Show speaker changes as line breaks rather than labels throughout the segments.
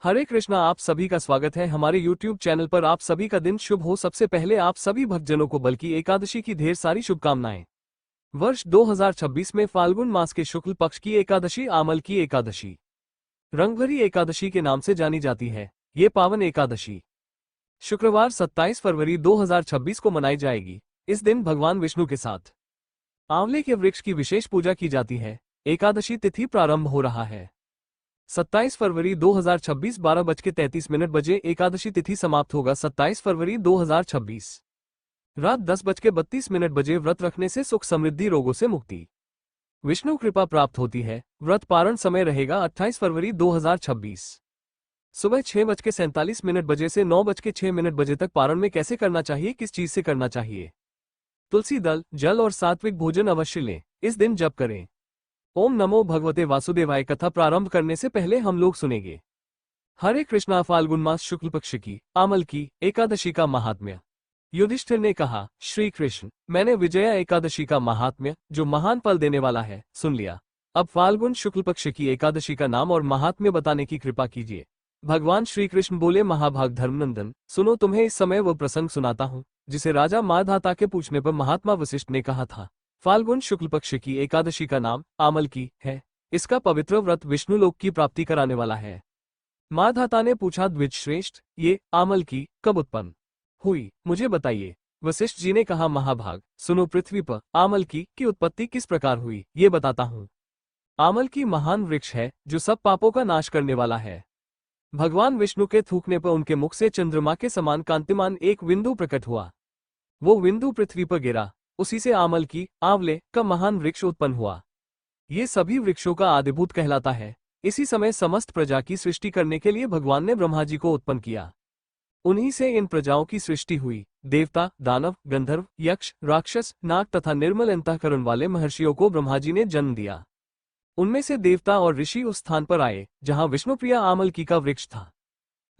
हरे कृष्णा। आप सभी का स्वागत है हमारे YouTube चैनल पर। आप सभी का दिन शुभ हो। सबसे पहले आप सभी भक्तजनों को बल्कि एकादशी की ढेर सारी शुभकामनाएं। वर्ष 2026 में फाल्गुन मास के शुक्ल पक्ष की एकादशी आमल की एकादशी रंगभरी एकादशी के नाम से जानी जाती है। ये पावन एकादशी शुक्रवार 27 फरवरी 2026 को मनाई जाएगी। इस दिन भगवान विष्णु के साथ आंवले के वृक्ष की विशेष पूजा की जाती है। एकादशी तिथि प्रारंभ हो रहा है 27 फरवरी 2026 12:33 बजे। एकादशी तिथि समाप्त होगा 27 फरवरी 2026 रात 10:32 बजे। व्रत रखने से सुख समृद्धि रोगों से मुक्ति विष्णु कृपा प्राप्त होती है। व्रत पारण समय रहेगा 28 फरवरी 2026 सुबह 6:47 बजे से 9:06 बजे तक। पारण में कैसे करना चाहिए, किस चीज से करना चाहिए? तुलसी दल, जल और सात्विक भोजन अवश्य लें। इस दिन जप करें ओम नमो भगवते वासुदेवाय। कथा प्रारंभ करने से पहले हम लोग सुनेंगे हरे कृष्णा। फाल्गुन मास शुक्ल पक्ष की आमल की एकादशी का महात्म्य। युधिष्ठिर ने कहा, श्री कृष्ण, मैंने विजया एकादशी का महात्म्य, जो महान फल देने वाला है, सुन लिया। अब फाल्गुन शुक्ल पक्ष की एकादशी का नाम और महात्म्य बताने की कृपा कीजिए। भगवान श्री कृष्ण बोले, महाभाग धर्मनंदन, सुनो, तुम्हें इस समय वो प्रसंग सुनाता हूँ जिसे राजा माधाता के पूछने पर महात्मा वशिष्ठ ने कहा था। फाल्गुन शुक्ल पक्ष की एकादशी का नाम आमल की है। इसका पवित्र व्रत विष्णु लोक की प्राप्ति कराने वाला है। माधाता ने पूछा, द्विज श्रेष्ठ, ये आमल की कब उत्पन्न हुई, मुझे बताइए। वशिष्ठ जी ने कहा, महाभाग सुनो, पृथ्वी पर आमल की उत्पत्ति किस प्रकार हुई, ये बताता हूँ। आमल की महान वृक्ष है जो सब पापों का नाश करने वाला है। भगवान विष्णु के थूकने पर उनके मुख से चंद्रमा के समान कांतिमान एक बिंदु प्रकट हुआ। वो बिंदु पृथ्वी पर गिरा। उसी से आमल की, आंवले का महान वृक्ष उत्पन्न हुआ। ये सभी वृक्षों का आदिभूत कहलाता है। इसी समय समस्त प्रजा की सृष्टि करने के लिए भगवान ने ब्रह्मा जी को उत्पन्न किया। उन्हीं से इन प्रजाओं की सृष्टि हुई। देवता, दानव, गंधर्व, यक्ष, राक्षस, नाग तथा निर्मल अंतःकरण वाले महर्षियों को ब्रह्मा जी ने जन्म दिया। उनमें से देवता और ऋषि उस स्थान पर आए जहां विष्णुप्रिया आमल की का वृक्ष था।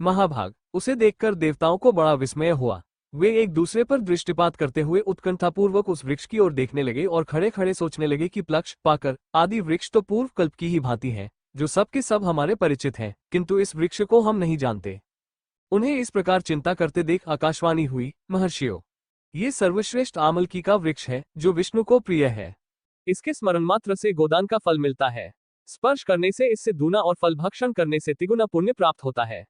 महाभाग, उसे देखकर देवताओं को बड़ा विस्मय हुआ। वे एक दूसरे पर दृष्टिपात करते हुए उत्कंठापूर्वक उस वृक्ष की ओर देखने लगे और खड़े खड़े सोचने लगे कि प्लक्ष, पाकर आदि वृक्ष तो पूर्व कल्प की ही भांति है, जो सब के सब हमारे परिचित हैं, किंतु इस वृक्ष को हम नहीं जानते। उन्हें इस प्रकार चिंता करते देख आकाशवाणी हुई, महर्षियों, ये सर्वश्रेष्ठ आमल की का वृक्ष है जो विष्णु को प्रिय है। इसके स्मरण मात्र से गोदान का फल मिलता है। स्पर्श करने से इससे दूना और फल भक्षण करने से तिगुना पुण्य प्राप्त होता है।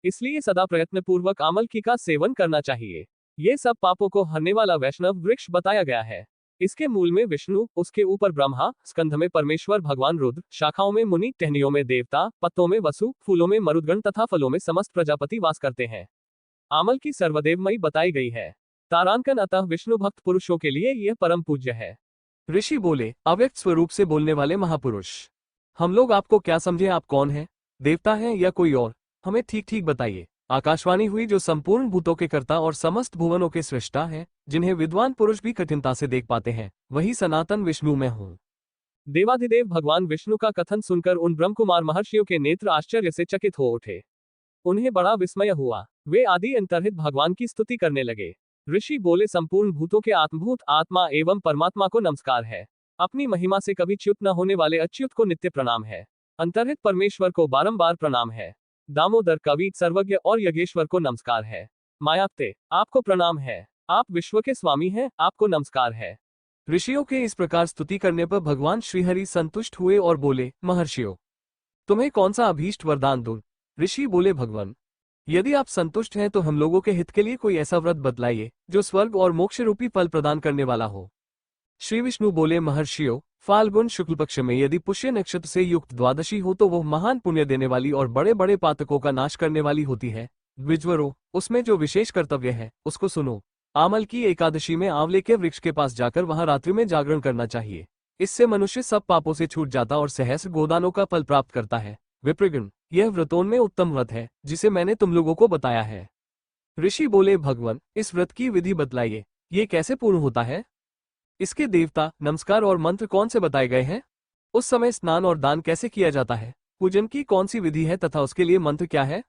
इसलिए सदा प्रयत्न पूर्वक आमल की का सेवन करना चाहिए। ये सब पापों को हरने वाला वैष्णव वृक्ष बताया गया है। इसके मूल में विष्णु, उसके ऊपर ब्रह्मा, स्कंध में परमेश्वर भगवान रुद्र, शाखाओं में मुनि, टहनियों में देवता, पत्तों में वसु, फूलों में मरुदगण तथा फलों में समस्त प्रजापति वास करते हैं। आमल की सर्वदेवमयी बताई गई है। तारांकन, अतः विष्णु भक्त पुरुषों के लिए यह परम पूज्य है। ऋषि बोले, अव्यक्त स्वरूप से बोलने वाले महापुरुष, हम लोग आपको क्या समझे, आप कौन हैं? देवता हैं या कोई और? हमें ठीक ठीक बताइए। आकाशवाणी हुई, जो संपूर्ण भूतों के कर्ता और समस्त भुवनों के सृष्टा हैं, जिन्हें विद्वान पुरुष भी कठिनता से देख पाते हैं, वही सनातन विष्णु मैं हूँ। देवाधिदेव भगवान विष्णु का कथन सुनकर उन ब्रह्मकुमार महर्षियों के नेत्र आश्चर्य से चकित हो उठे। उन्हें बड़ा विस्मय हुआ। वे आदि अंतर्हित भगवान की स्तुति करने लगे। ऋषि बोले, संपूर्ण भूतों के आत्मभूत आत्मा एवं परमात्मा को नमस्कार है। अपनी महिमा से कभी च्युत न होने वाले अच्युत को नित्य प्रणाम है। अंतर्हित परमेश्वर को बारंबार प्रणाम है। दामोदर, कवि, सर्वज्ञ और यज्ञेश्वर को नमस्कार है। मायाप्ते, आपको प्रणाम है। आप विश्व के स्वामी हैं, आपको नमस्कार है। ऋषियों के इस प्रकार स्तुति करने पर भगवान श्रीहरि संतुष्ट हुए और बोले, महर्षियों, तुम्हें कौन सा अभीष्ट वरदान दूं? ऋषि बोले, भगवान, यदि आप संतुष्ट हैं तो हम लोगों के हित के लिए कोई ऐसा व्रत बतलाइए जो स्वर्ग और मोक्ष रूपी फल प्रदान करने वाला हो। श्री विष्णु बोले, महर्षियों, फाल्गुन शुक्ल पक्ष में यदि पुष्य नक्षत्र से युक्त द्वादशी हो तो वह महान पुण्य देने वाली और बड़े बड़े पातकों का नाश करने वाली होती है। द्विजवरों, उसमें जो विशेष कर्तव्य है उसको सुनो। आमल की एकादशी में आंवले के वृक्ष के पास जाकर वहां रात्रि में जागरण करना चाहिए। इससे मनुष्य सब पापों से छूट जाता और सहस्र गोदानों का फल प्राप्त करता है। विप्रगण, यह व्रतों में उत्तम व्रत है जिसे मैंने तुम लोगों को बताया है। ऋषि बोले, भगवान, इस व्रत की विधि बतलाइए, ये कैसे पूर्ण होता है? इसके देवता, नमस्कार और मंत्र कौन से बताए गए हैं? उस समय स्नान और दान कैसे किया जाता है? पूजन की कौन सी विधि है तथा उसके लिए मंत्र क्या है?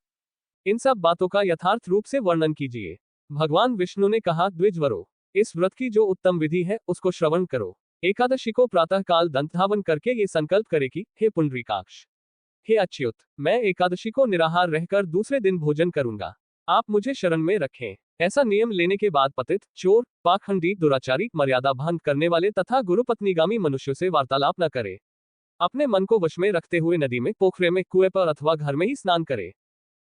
इन सब बातों का यथार्थ रूप से वर्णन कीजिए। भगवान विष्णु ने कहा, द्विजवरों, इस व्रत की जो उत्तम विधि है उसको श्रवण करो। एकादशी को प्रातः काल दंत धावन करके ये संकल्प करे कि हे पुंडरीकाक्ष, हे अच्युत, मैं एकादशी को निराहार रहकर दूसरे दिन भोजन करूंगा। आप मुझे शरण में रखें। ऐसा नियम लेने के बाद पतित, चोर, पाखंडी, दुराचारी, मर्यादा भंग करने वाले तथा गुरुपत्नीगामी मनुष्यों से वार्तालाप न करे। अपने मन को वश में रखते हुए नदी में, पोखरे में, कुएं पर अथवा घर में ही स्नान करे।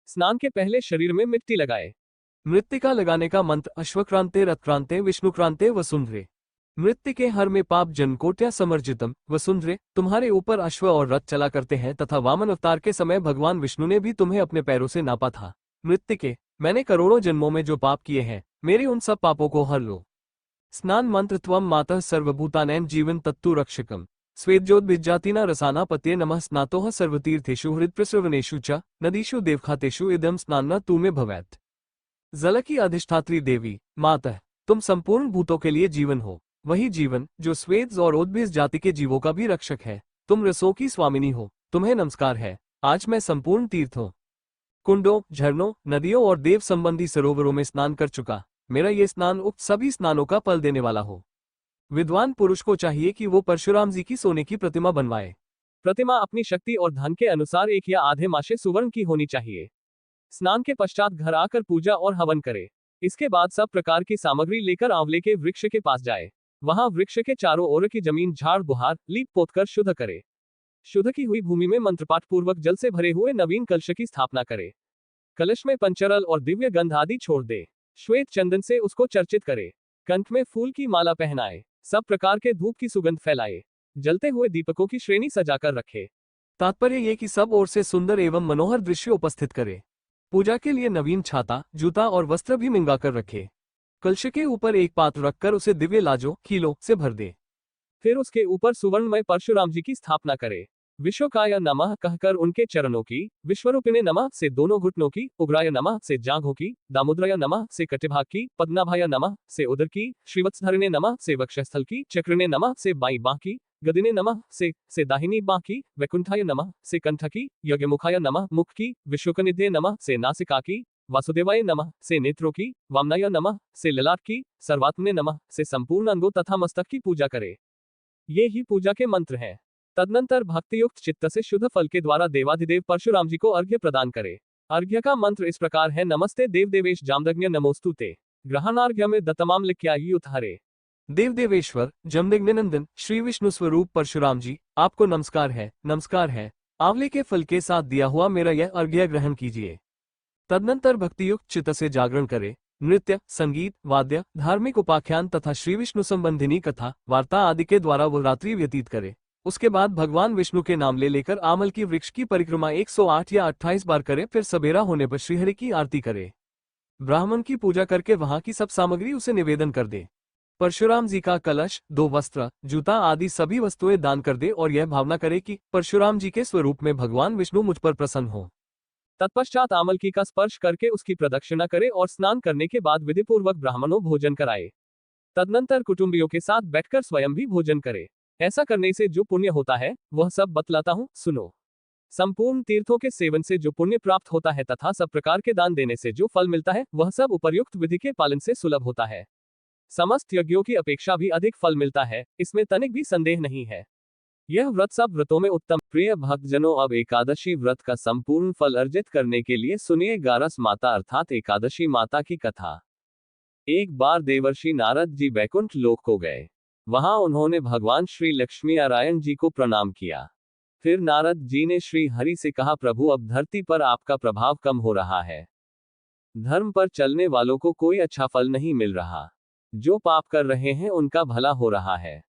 स्नान के पहले शरीर में मिट्टी लगाए। मृत्तिका लगाने का मंत्र अश्वक्रांते रथक्रांते विष्णुक्रांते वसुंधरे। मृत्तिके हर में पाप जनकोट्या समर्जितम वसुंधरे। तुम्हारे ऊपर अश्व और रथ चला करते हैं तथा वामन अवतार के समय भगवान विष्णु ने भी तुम्हें अपने पैरों से नापा था। मृत्तिके, मैंने करोड़ों जन्मों में जो पाप किए हैं, मेरे उन सब पापों को हर लो। स्नान मंत्र त्वम मातः सर्वभूतानैन जीवन तत्तु रक्षकम स्वेदजोद्भिज्जातिना रसाना पत्ये नमः स्नातोः सर्वतीर्थेषु हृदप्रस्रवणेषु च नदीषु देवखातेषु इदं स्नान तू में भवेत्। जल की अधिष्ठात्री देवी मातः, तुम संपूर्ण भूतों के लिए जीवन हो, वही जीवन जो स्वेद और उद्भिज जाति के जीवों का भी रक्षक है। तुम रसों की स्वामिनी हो, तुम्हें नमस्कार है। आज मैं संपूर्ण तीर्थों, कुंडों, झरनों, नदियों और देव संबंधी सरोवरों में स्नान कर चुका। मेरा ये स्नान उक्त सभी स्नानों का फल देने वाला हो। विद्वान पुरुष को चाहिए कि वो परशुराम जी की सोने की प्रतिमा बनवाए। प्रतिमा अपनी शक्ति और धन के अनुसार 1 या आधे मासे सुवर्ण की होनी चाहिए। स्नान के पश्चात घर आकर पूजा और हवन करे। इसके बाद सब प्रकार की सामग्री लेकर आंवले के वृक्ष के पास जाए। वहां वृक्ष के चारों ओर की जमीन झाड़ बुहार, लीप पोतकर शुद्ध करे। शुद्ध की हुई भूमि में मंत्रपाठ पूर्वक जल से भरे हुए नवीन कलश की स्थापना करे। कलश में पंचरल और दिव्य गंध आदि छोड़ दे। श्वेत चंदन से उसको चर्चित करे। कंठ में फूल की माला पहनाए। सब प्रकार के धूप की सुगंध फैलाए। जलते हुए दीपकों की श्रेणी सजाकर रखे। तात्पर्य ये कि सब ओर से सुंदर एवं मनोहर दृश्य उपस्थित करे। पूजा के लिए नवीन छाता, जूता और वस्त्र भी मंगाकर रखे। कलश के ऊपर एक पात्र रखकर उसे दिव्य लाजों, खीलों से भर दे। फिर उसके ऊपर सुवर्णमय परशुराम जी की स्थापना करे। विश्वकाय नमः कहकर उनके चरणों की, विश्वरूपिणे नमः से दोनों घुटनों की, उग्राय नमः से जांघों की, दामोदराय नमः से कटिभाग की, पद्मनाभाय नमः से उदर की, श्रीवत्सधरिणे नमः से वक्षस्थल की, चक्रने नमः से बाईं बांह की, गदिने नमः से दाहिनी बांह की, वैकुंठाय नमः से कंठ की, यज्ञमुखाय नमः मुख की, विश्वकनिधे नमः से नासिका की, वासुदेवाय नमः से नेत्रों की, वामनाय नमः से ललाट की, सर्वात्मने नमः से संपूर्ण अंगों तथा मस्तक की पूजा करे। ये ही पूजा के मंत्र हैं। तदनंतर भक्तियुक्त चित्त से शुद्ध फल के द्वारा देवाधिदेव परशुराम जी को अर्घ्य प्रदान करे। अर्घ्य का मंत्र इस प्रकार है। नमस्ते देवदेवेश जामदग्न्य नमोस्तुते। ग्रहणार्घ्य में दत्तमाम लिख्यायुत हरे। देवदेवेश्वर जमदग्न्यनंदन श्री विष्णु स्वरूप परशुराम जी, आपको नमस्कार है, नमस्कार है। आंवले के फल के साथ दिया हुआ मेरा यह अर्घ्य ग्रहण कीजिए। तदनंतर भक्तियुक्त चित्त से जागरण करे। नृत्य, संगीत, वाद्य, धार्मिक उपाख्यान तथा श्री विष्णु संबंधिनी कथा, वार्ता आदि के द्वारा वो रात्रि व्यतीत करे। उसके बाद भगवान विष्णु के नाम ले लेकर आमल की वृक्ष की परिक्रमा 108 या 28 बार करे। फिर सवेरा होने पर श्रीहरि की आरती करे। ब्राह्मण की पूजा करके वहां की सब सामग्री उसे निवेदन कर दे। परशुराम जी का कलश, 2 वस्त्र, जूता आदि सभी वस्तुएं दान कर दे और यह भावना करे कि परशुराम जी के स्वरूप में भगवान विष्णु मुझ पर प्रसन्न हो। तत्पश्चात आमल की का स्पर्श करके उसकी प्रदक्षिणा करे और स्नान करने के बाद विधिपूर्वक ब्राह्मणों भोजन कराए। तदनंतर कुटुंबियों के साथ बैठकर स्वयं भी भोजन करे। ऐसा करने से जो पुण्य होता है वह सब बतलाता हूँ, सुनो। संपूर्ण तीर्थों के सेवन से जो पुण्य प्राप्त होता है तथा सब प्रकार के दान देने से जो फल मिलता है वह सब उपर्युक्त विधि के पालन से सुलभ होता है। समस्त यज्ञों की अपेक्षा भी अधिक फल मिलता है, इसमें तनिक भी संदेह नहीं है। यह व्रत सब व्रतों में उत्तम। प्रिय भक्तजनों, अब एकादशी व्रत का संपूर्ण फल अर्जित करने के लिए सुनिए गारस माता अर्थात एकादशी माता की कथा। एक बार देवर्षि नारद जी बैकुंठ लोक को गए। वहां उन्होंने भगवान श्री लक्ष्मी नारायण जी को प्रणाम किया। फिर नारद जी ने श्री हरि से कहा, प्रभु अब धरती पर आपका प्रभाव कम हो रहा है। धर्म पर चलने वालों को कोई अच्छा फल नहीं मिल रहा। जो पाप कर रहे हैं उनका भला हो रहा है।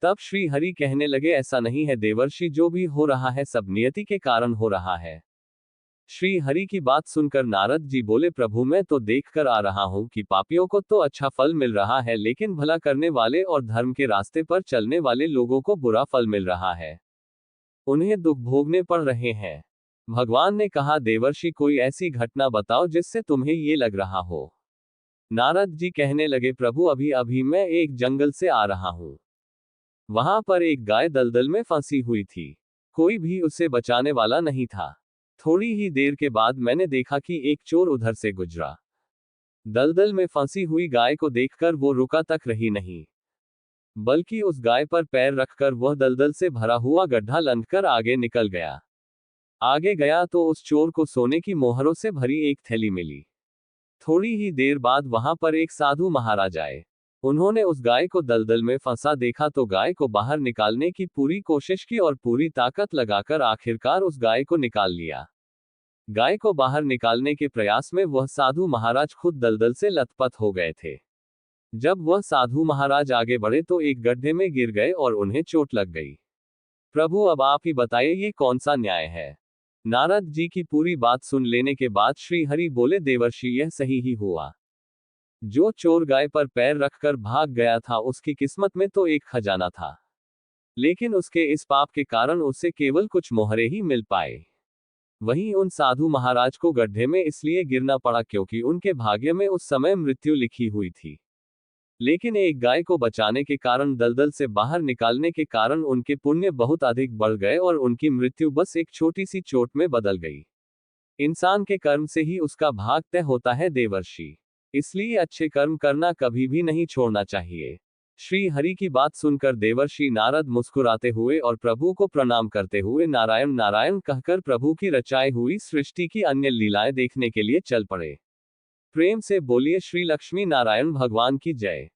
तब श्री हरि कहने लगे, ऐसा नहीं है देवर्षि, जो भी हो रहा है सब नियति के कारण हो रहा है। श्री हरि की बात सुनकर नारद जी बोले, प्रभु मैं तो देख कर आ रहा हूं कि पापियों को तो अच्छा फल मिल रहा है, लेकिन भला करने वाले और धर्म के रास्ते पर चलने वाले लोगों को बुरा फल मिल रहा है। उन्हें दुख भोगने पड़ रहे हैं। भगवान ने कहा, देवर्षि कोई ऐसी घटना बताओ जिससे तुम्हें ये लग रहा हो। नारद जी कहने लगे, प्रभु अभी अभी मैं एक जंगल से आ रहा हूं। वहां पर एक गाय दलदल में फंसी हुई थी। कोई भी उसे बचाने वाला नहीं था। थोड़ी ही देर के बाद मैंने देखा कि एक चोर उधर से गुजरा। दलदल में फंसी हुई गाय को देखकर वो रुका तक रही नहीं, बल्कि उस गाय पर पैर रखकर वह दलदल से भरा हुआ गड्ढा लंघकर आगे निकल गया। आगे गया तो उस चोर को सोने की मोहरों से भरी एक थैली मिली। थोड़ी ही देर बाद वहां पर एक साधु महाराज आए। उन्होंने उस गाय को दलदल में फंसा देखा तो गाय को बाहर निकालने की पूरी कोशिश की और पूरी ताकत लगाकर आखिरकार उस गाय को निकाल लिया। गाय को बाहर निकालने के प्रयास में वह साधु महाराज खुद दलदल से लथपथ हो गए थे। जब वह साधु महाराज आगे बढ़े तो एक गड्ढे में गिर गए और उन्हें चोट लग गई। प्रभु अब आप ही बताइए ये कौन सा न्याय है। नारद जी की पूरी बात सुन लेने के बाद श्री हरि बोले, देवर्षि यह सही ही हुआ। जो चोर गाय पर पैर रखकर भाग गया था उसकी किस्मत में तो एक खजाना था, लेकिन उसके इस पाप के कारण उसे केवल कुछ मोहरे ही मिल पाए। वहीं उन साधु महाराज को गड्ढे में इसलिए गिरना पड़ा क्योंकि उनके भाग्य में उस समय मृत्यु लिखी हुई थी। लेकिन एक गाय को बचाने के कारण, दलदल से बाहर निकालने के कारण उनके पुण्य बहुत अधिक बढ़ गए और उनकी मृत्यु बस एक छोटी सी चोट में बदल गई। इंसान के कर्म से ही उसका भाग तय होता है देवर्षि, इसलिए अच्छे कर्म करना कभी भी नहीं छोड़ना चाहिए। श्री हरि की बात सुनकर देवर्षि नारद मुस्कुराते हुए और प्रभु को प्रणाम करते हुए नारायण नारायण कहकर प्रभु की रचाई हुई सृष्टि की अन्य लीलाएं देखने के लिए चल पड़े। प्रेम से बोलिए श्री लक्ष्मी नारायण भगवान की जय।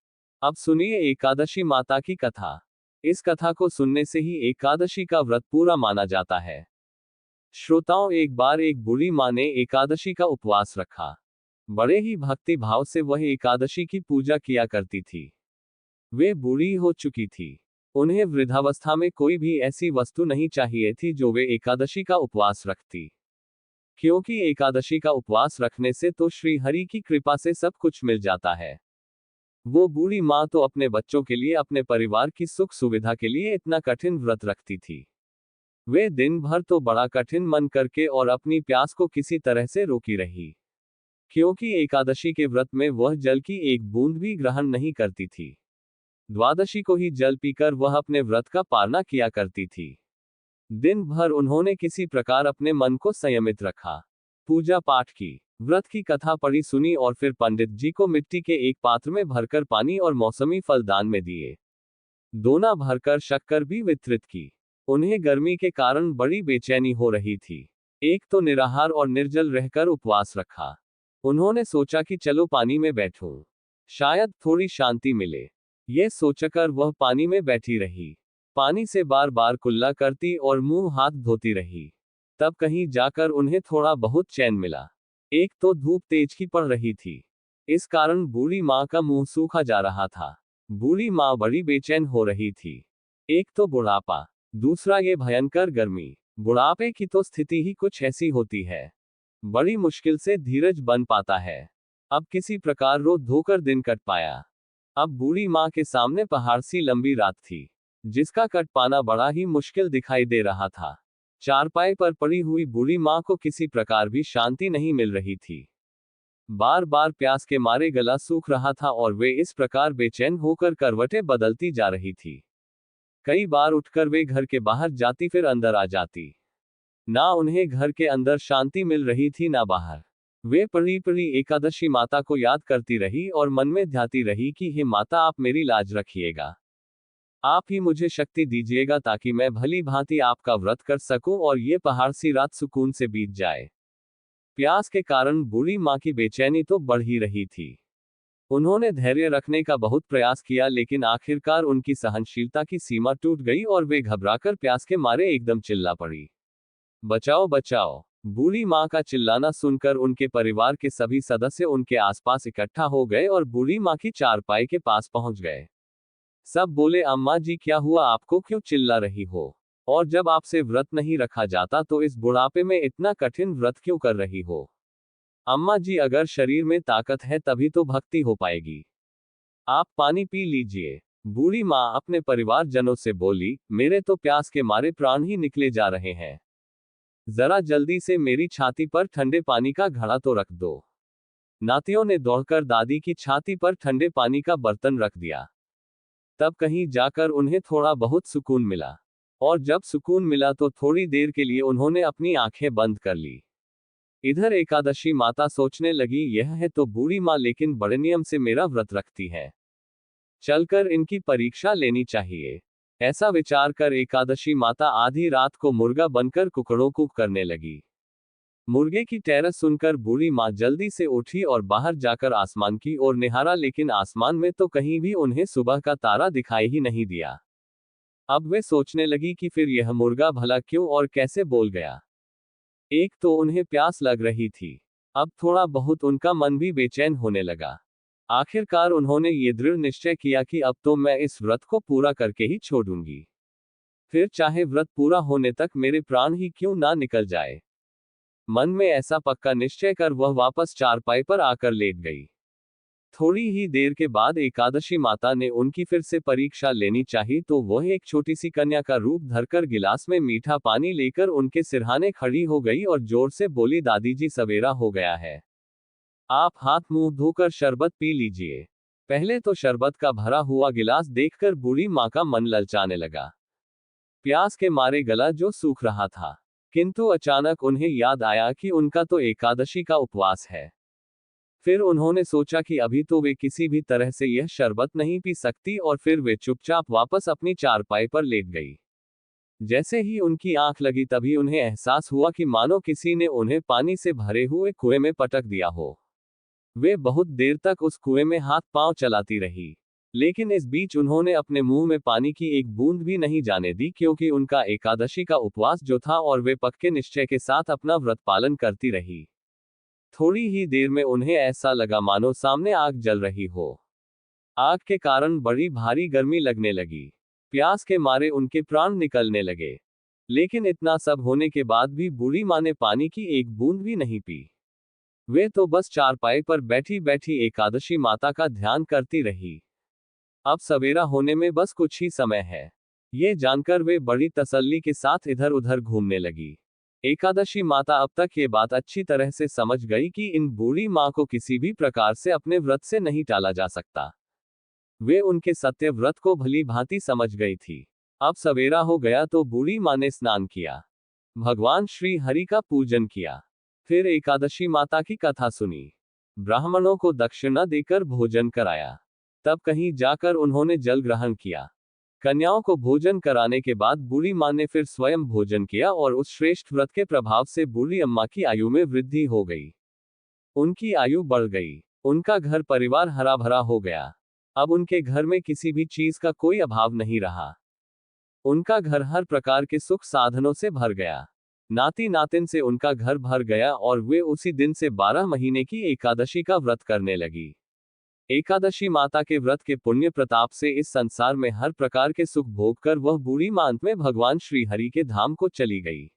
अब सुनिए एकादशी माता की कथा। इस कथा को सुनने से ही एकादशी का व्रत पूरा माना जाता है। श्रोताओं, एक बार एक बूढ़ी माँ ने एकादशी का उपवास रखा। बड़े ही भक्ति भाव से वह एकादशी की पूजा किया करती थी। वे बूढ़ी हो चुकी थी। उन्हें वृद्धावस्था में कोई भी ऐसी वस्तु नहीं चाहिए थी जो वे एकादशी का उपवास रखती, क्योंकि एकादशी का उपवास रखने से तो श्री हरि की कृपा से सब कुछ मिल जाता है। वो बूढ़ी माँ तो अपने बच्चों के लिए, अपने परिवार की सुख सुविधा के लिए इतना कठिन व्रत रखती थी। वे दिन भर तो बड़ा कठिन मन करके और अपनी प्यास को किसी तरह से रोकी रही, क्योंकि एकादशी के व्रत में वह जल की एक बूंद भी ग्रहण नहीं करती थी। द्वादशी को ही जल पीकर वह अपने व्रत का पालना किया करती थी। दिन भर उन्होंने किसी प्रकार अपने मन को संयमित रखा, पूजा पाठ की, व्रत की कथा पढ़ी सुनी और फिर पंडित जी को मिट्टी के एक पात्र में भरकर पानी और मौसमी फल दान में दिए। दोना भरकर शक्कर भी वितरित की। उन्हें गर्मी के कारण बड़ी बेचैनी हो रही थी। एक तो निराहार और निर्जल रहकर उपवास रखा। उन्होंने सोचा कि चलो पानी में बैठूं, शायद थोड़ी शांति मिले। ये सोचकर वह पानी में बैठी रही। पानी से बार बार कुल्ला करती और मुंह हाथ धोती रही। तब कहीं जाकर उन्हें थोड़ा बहुत चैन मिला। एक तो धूप तेज की पड़ रही थी, इस कारण बूढ़ी माँ का मुंह सूखा जा रहा था। बूढ़ी माँ बड़ी बेचैन हो रही थी। एक तो बुढ़ापा, दूसरा ये भयंकर गर्मी। बुढ़ापे की तो स्थिति ही कुछ ऐसी होती है, बड़ी मुश्किल से धीरज बन पाता है। अब किसी प्रकार रो धोकर दिन कट पाया। अब बूढ़ी माँ के सामने पहाड़ सी लंबी रात थी, जिसका कट पाना बड़ा ही मुश्किल दिखाई दे रहा था। चारपाई पर पड़ी हुई बूढ़ी माँ को किसी प्रकार भी शांति नहीं मिल रही थी। बार बार प्यास के मारे गला सूख रहा था और वे इस प्रकार बेचैन होकर करवटें बदलती जा रही थी। कई बार उठकर वे घर के बाहर जाती फिर अंदर आ जाती। ना उन्हें घर के अंदर शांति मिल रही थी ना बाहर। वे पड़ी पड़ी एकादशी माता को याद करती रही और मन में ध्याती रही कि हे माता, आप मेरी लाज रखिएगा, आप ही मुझे शक्ति दीजिएगा ताकि मैं भली भांति आपका व्रत कर सकूं और ये पहाड़ सी रात सुकून से बीत जाए। प्यास के कारण बूढ़ी माँ की बेचैनी तो बढ़ ही रही थी। उन्होंने धैर्य रखने का बहुत प्रयास किया, लेकिन आखिरकार उनकी सहनशीलता की सीमा टूट गई और वे घबराकर प्यास के मारे एकदम चिल्ला पड़ी, बचाओ बचाओ। बूढ़ी माँ का चिल्लाना सुनकर उनके परिवार के सभी सदस्य उनके आसपास इकट्ठा हो गए और बूढ़ी माँ की चारपाई के पास पहुंच गए। सब बोले, अम्मा जी क्या हुआ, आपको क्यों चिल्ला रही हो? और जब आपसे व्रत नहीं रखा जाता तो इस बुढ़ापे में इतना कठिन व्रत क्यों कर रही हो? अम्मा जी, अगर शरीर में ताकत है तभी तो भक्ति हो पाएगी। आप पानी पी लीजिए। बूढ़ी माँ अपने परिवारजनों से बोली, मेरे तो प्यास के मारे प्राण ही निकले जा रहे हैं। जरा जल्दी से मेरी छाती पर ठंडे पानी का घड़ा तो रख दो। नातियों ने दौड़कर दादी की छाती पर ठंडे पानी का बर्तन रख दिया। तब कहीं जाकर उन्हें थोड़ा बहुत सुकून मिला, और जब सुकून मिला तो थोड़ी देर के लिए उन्होंने अपनी आंखें बंद कर ली। इधर एकादशी माता सोचने लगी, यह है तो बूढ़ी माँ, लेकिन बड़े नियम से मेरा व्रत रखती है, चलकर इनकी परीक्षा लेनी चाहिए। ऐसा विचार कर एकादशी माता आधी रात को मुर्गा बनकर कुकड़ों को करने लगी। मुर्गे की टेरस सुनकर बूढ़ी माँ जल्दी से उठी और बाहर जाकर आसमान की ओर निहारा, लेकिन आसमान में तो कहीं भी उन्हें सुबह का तारा दिखाई ही नहीं दिया। अब वे सोचने लगी कि फिर यह मुर्गा भला क्यों और कैसे बोल गया। एक तो उन्हें प्यास लग रही थी, अब थोड़ा बहुत उनका मन भी बेचैन होने लगा। आखिरकार उन्होंने ये दृढ़ निश्चय किया कि अब तो मैं इस व्रत को पूरा करके ही छोड़ूंगी, फिर चाहे व्रत पूरा होने तक मेरे प्राण ही क्यों ना निकल जाए। मन में ऐसा पक्का निश्चय कर वह वापस चारपाई पर आकर लेट गई। थोड़ी ही देर के बाद एकादशी माता ने उनकी फिर से परीक्षा लेनी चाहिए, तो वह एक छोटी सी कन्या का रूप धरकर गिलास में मीठा पानी लेकर उनके सिरहाने खड़ी हो गई और जोर से बोली, दादी जी सवेरा हो गया है, आप हाथ मुंह धोकर शरबत पी लीजिए। पहले तो शरबत का भरा हुआ गिलास देखकर बूढ़ी माँ का मन ललचाने लगा। प्यास के मारे गला जो सूख रहा था, किंतु अचानक उन्हें याद आया कि उनका तो एकादशी का उपवास है। फिर उन्होंने सोचा कि अभी तो वे किसी भी तरह से यह शरबत नहीं पी सकती, और फिर वे चुपचाप वापस अपनी चारपाई पर लेट गई। जैसे ही उनकी आंख लगी तभी उन्हें एहसास हुआ कि मानो किसी ने उन्हें पानी से भरे हुए कुएं में पटक दिया हो। वे बहुत देर तक उस कुएं में हाथ पांव चलाती रही, लेकिन इस बीच उन्होंने अपने मुंह में पानी की एक बूंद भी नहीं जाने दी, क्योंकि उनका एकादशी का उपवास जो था और वे पक्के निश्चय के साथ अपना व्रत पालन करती रही। थोड़ी ही देर में उन्हें ऐसा लगा मानो सामने आग जल रही हो। आग के कारण बड़ी भारी गर्मी लगने लगी। प्यास के मारे उनके प्राण निकलने लगे, लेकिन इतना सब होने के बाद भी बूढ़ी माँ ने पानी की एक बूंद भी नहीं पी। वे तो बस चारपाई पर बैठी बैठी एकादशी माता का ध्यान करती रही। अब सवेरा होने में बस कुछ ही समय है, ये जानकर वे बड़ी तसल्ली के साथ इधर उधर घूमने लगी। एकादशी माता अब तक ये बात अच्छी तरह से समझ गई कि इन बूढ़ी माँ को किसी भी प्रकार से अपने व्रत से नहीं टाला जा सकता। वे उनके सत्य व्रत को भली भांति समझ गई थी। अब सवेरा हो गया तो बूढ़ी माँ ने स्नान किया, भगवान श्री हरि का पूजन किया, फिर एकादशी माता की कथा सुनी, ब्राह्मणों को दक्षिणा देकर भोजन कराया, तब कहीं जाकर उन्होंने जल ग्रहण किया। कन्याओं को भोजन कराने के बाद बूढ़ी माँ ने फिर स्वयं भोजन किया, और उस श्रेष्ठ व्रत के प्रभाव से बूढ़ी अम्मा की आयु में वृद्धि हो गई। उनकी आयु बढ़ गई, उनका घर परिवार हरा भरा हो गया। अब उनके घर में किसी भी चीज का कोई अभाव नहीं रहा। उनका घर हर प्रकार के सुख साधनों से भर गया। नाती नातिन से उनका घर भर गया, और वे उसी दिन से 12 महीने की एकादशी का व्रत करने लगी। एकादशी माता के व्रत के पुण्य प्रताप से इस संसार में हर प्रकार के सुख भोग कर वह बूढ़ी माँ अंत में भगवान श्री हरि के धाम को चली गई।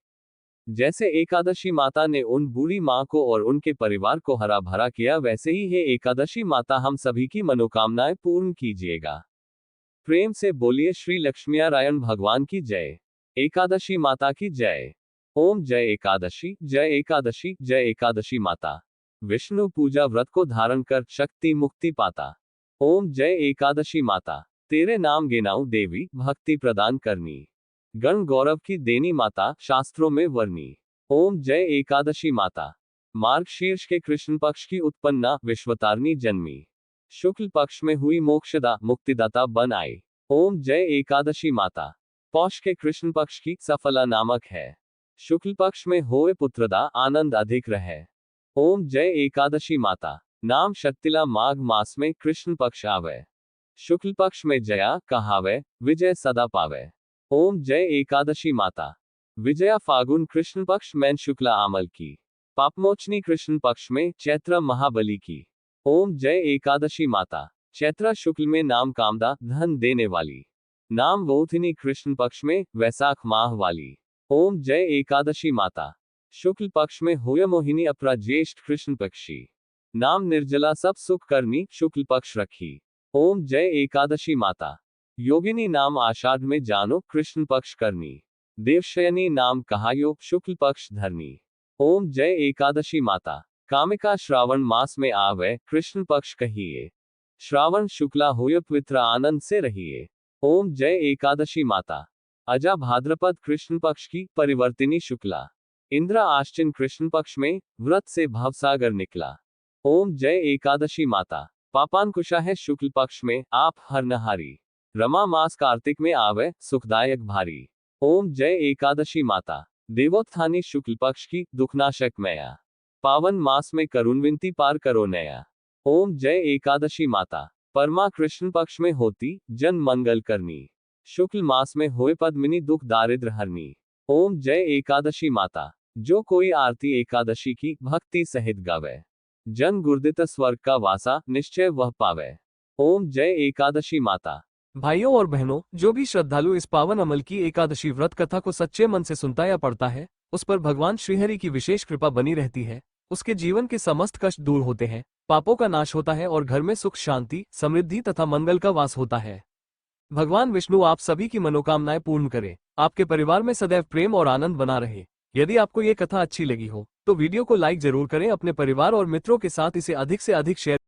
जैसे एकादशी माता ने उन बूढ़ी माँ को और उनके परिवार को हरा भरा किया, वैसे ही हे एकादशी माता हम सभी की मनोकामनाएं पूर्ण कीजिएगा। प्रेम से बोलिए श्री लक्ष्मीनारायण भगवान की जय। एकादशी माता की जय। ओम जय एकादशी, जय एकादशी, जय एकादशी माता। विष्णु पूजा व्रत को धारण कर शक्ति मुक्ति पाता। ओम जय एकादशी माता, तेरे नाम गिनाऊं देवी, भक्ति प्रदान करनी। गण गौरव की देनी माता, शास्त्रों में वर्णी। ओम जय एकादशी माता। मार्गशीर्ष के कृष्ण पक्ष की उत्पन्ना, विश्वतारिणी जन्मी। शुक्ल पक्ष में हुई मोक्षदा, मुक्तिदाता बन आई। ओम जय एकादशी माता। पौष के कृष्ण पक्ष की सफला नामक है। शुक्ल पक्ष में होए पुत्रदा, आनंद अधिक रहे। ओम जय एकादशी माता। नाम शक्तिला माघ मास में कृष्ण पक्ष आवे। शुक्ल पक्ष में जया कहावे, विजय सदा पावे। ओम जय एकादशी माता। विजया फागुन कृष्ण पक्ष में शुक्ला आमल की। पापमोचनी कृष्ण पक्ष में चैत्र महाबली की। ओम जय एकादशी माता। चैत्र शुक्ल में नाम कामदा, धन देने वाली। नाम वोधिनी कृष्ण पक्ष में वैसाख माह वाली। ओम जय एकादशी माता। शुक्ल पक्ष में होय मोहिनी अपरा ज्येष्ठ कृष्ण पक्षी। नाम निर्जला सब सुख करनी, शुक्ल पक्ष रखी। ओम जय एकादशी माता। योगिनी नाम आषाढ़ में जानो, कृष्ण पक्ष करनी। देवशयनी नाम कहायो, शुक्ल पक्ष धरनी। ओम जय एकादशी माता। कामिका श्रावण मास में आवे, कृष्ण पक्ष कहिए। श्रावण शुक्ला होय पवित्र आनंद से रहिए। ओम जय एकादशी माता। अजा भाद्रपद कृष्ण पक्ष की, परिवर्तिनी शुक्ला। इंद्र आश्चिन कृष्ण पक्ष में, व्रत से भवसागर निकला। ओम जय एकादशी माता। पापांकुशा है शुक्ल पक्ष में, आप हरनहारी। रमा मास कार्तिक में आवे सुखदायक भारी। ओम जय एकादशी माता। देवोत्थानी शुक्ल पक्ष की दुखनाशक मैया। पावन मास में करुण विनती पार करो नया। ओम जय एकादशी माता। परमा कृष्ण पक्ष में होती जन मंगल करनी। शुक्ल मास में होए पद्मिनी दुख दारिद्र हरनी। ओम जय एकादशी माता। जो कोई आरती एकादशी की भक्ति सहित गावे, जन गुर्दित स्वर्ग का वासा निश्चय वह पावे। ओम जय एकादशी माता। भाइयों और बहनों, जो भी श्रद्धालु इस पावन अमल की एकादशी व्रत कथा को सच्चे मन से सुनता या पढ़ता है, उस पर भगवान श्रीहरि की विशेष कृपा बनी रहती है। उसके जीवन के समस्त कष्ट दूर होते हैं, पापों का नाश होता है और घर में सुख शांति समृद्धि तथा मंगल का वास होता है। भगवान विष्णु आप सभी की मनोकामनाएं पूर्ण करे, आपके परिवार में सदैव प्रेम और आनंद बना रहे। यदि आपको ये कथा अच्छी लगी हो तो वीडियो को लाइक जरूर करें, अपने परिवार और मित्रों के साथ इसे अधिक से अधिक शेयर